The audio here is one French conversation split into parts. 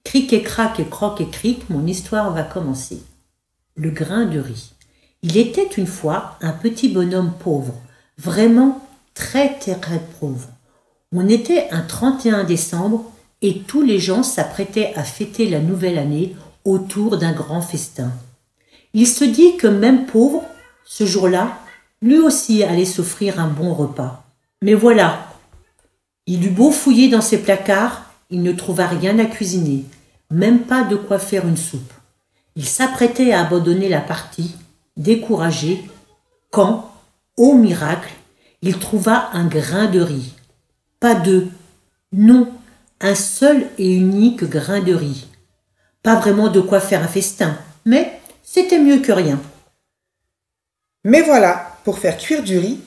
Cric et crac et croc et cric, mon histoire va commencer. Le grain de riz. Il était une fois un petit bonhomme pauvre, vraiment très pauvre. On était un 31 décembre et tous les gens s'apprêtaient à fêter la nouvelle année autour d'un grand festin. Il se dit que même pauvre, ce jour-là, lui aussi allait s'offrir un bon repas. Mais voilà, il eut beau fouiller dans ses placards, il ne trouva rien à cuisiner, même pas de quoi faire une soupe. Il s'apprêtait à abandonner la partie, découragé, quand, ô miracle, il trouva un grain de riz. Pas deux, non, un seul et unique grain de riz. Pas vraiment de quoi faire un festin, mais c'était mieux que rien. Mais voilà, pour faire cuire du riz,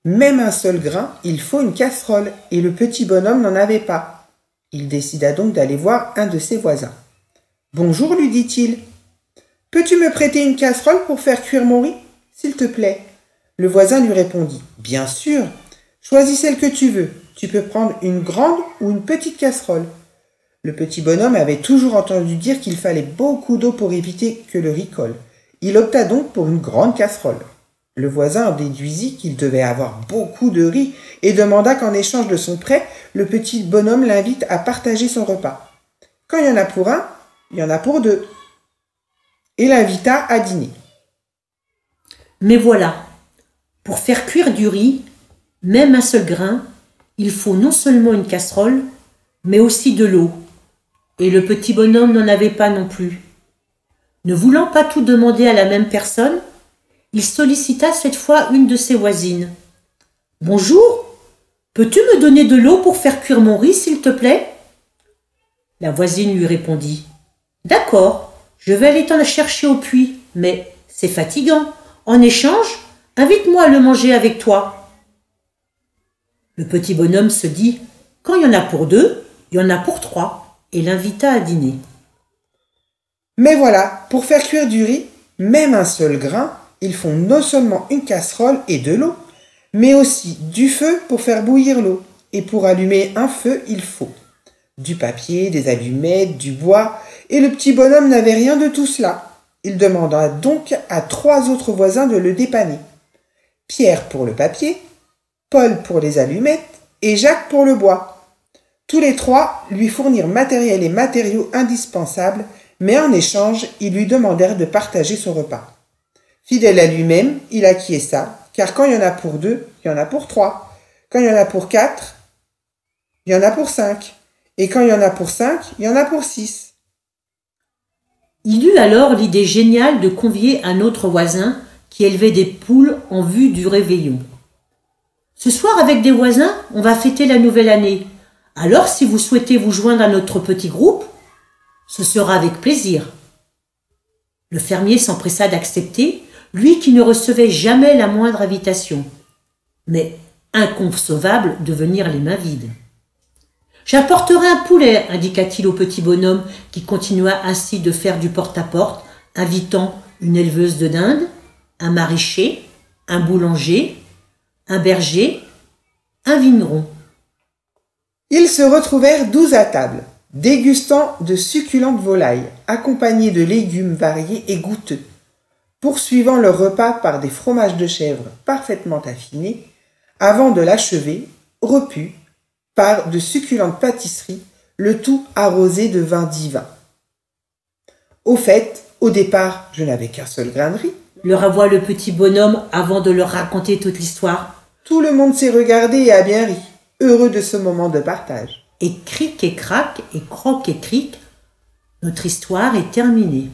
même un seul grain, il faut une casserole, et le petit bonhomme n'en avait pas. Il décida donc d'aller voir un de ses voisins. « Bonjour, lui dit-il. Peux-tu me prêter une casserole pour faire cuire mon riz, s'il te plaît ?» Le voisin lui répondit. « Bien sûr, choisis celle que tu veux. Tu peux prendre une grande ou une petite casserole. » Le petit bonhomme avait toujours entendu dire qu'il fallait beaucoup d'eau pour éviter que le riz colle. Il opta donc pour une grande casserole. Le voisin en déduisit qu'il devait avoir beaucoup de riz et demanda qu'en échange de son prêt, le petit bonhomme l'invite à partager son repas. Quand il y en a pour un, il y en a pour deux. Et l'invita à dîner. Mais voilà, pour faire cuire du riz, même un seul grain, il faut non seulement une casserole, mais aussi de l'eau. Et le petit bonhomme n'en avait pas non plus. Ne voulant pas tout demander à la même personne, il sollicita cette fois une de ses voisines. « Bonjour, peux-tu me donner de l'eau pour faire cuire mon riz, s'il te plaît ?» La voisine lui répondit. « D'accord, je vais aller t'en chercher au puits, mais c'est fatigant. En échange, invite-moi à le manger avec toi. » Le petit bonhomme se dit « Quand il y en a pour deux, il y en a pour trois » et l'invita à dîner. Mais voilà, pour faire cuire du riz, même un seul grain, ils font non seulement une casserole et de l'eau, mais aussi du feu pour faire bouillir l'eau. Et pour allumer un feu, il faut du papier, des allumettes, du bois, et le petit bonhomme n'avait rien de tout cela. Il demanda donc à 3 autres voisins de le dépanner. Pierre pour le papier, Paul pour les allumettes et Jacques pour le bois. Tous les 3 lui fournirent matériel et matériaux indispensables, mais en échange, ils lui demandèrent de partager son repas. Fidèle à lui-même, il acquiesça, car quand il y en a pour 2, il y en a pour 3. Quand il y en a pour 4, il y en a pour 5. Et quand il y en a pour 5, il y en a pour 6. Il eut alors l'idée géniale de convier un autre voisin qui élevait des poules en vue du réveillon. « Ce soir, avec des voisins, on va fêter la nouvelle année. Alors, si vous souhaitez vous joindre à notre petit groupe, ce sera avec plaisir. » Le fermier s'empressa d'accepter, lui qui ne recevait jamais la moindre invitation. Mais inconcevable de venir les mains vides. « J'apporterai un poulet, indiqua-t-il au petit bonhomme qui continua ainsi de faire du porte-à-porte, invitant une éleveuse de dinde, un maraîcher, un boulanger, un berger, un vigneron. Ils se retrouvèrent 12 à table, dégustant de succulentes volailles, accompagnées de légumes variés et goûteux, poursuivant leur repas par des fromages de chèvre parfaitement affinés, avant de l'achever, repus, par de succulentes pâtisseries, le tout arrosé de vin divin. Au fait, au départ, je n'avais qu'un seul grain de riz, leur avoua le petit bonhomme avant de leur raconter toute l'histoire. Tout le monde s'est regardé et a bien ri, heureux de ce moment de partage. Et cric et crac et croc et cric, notre histoire est terminée.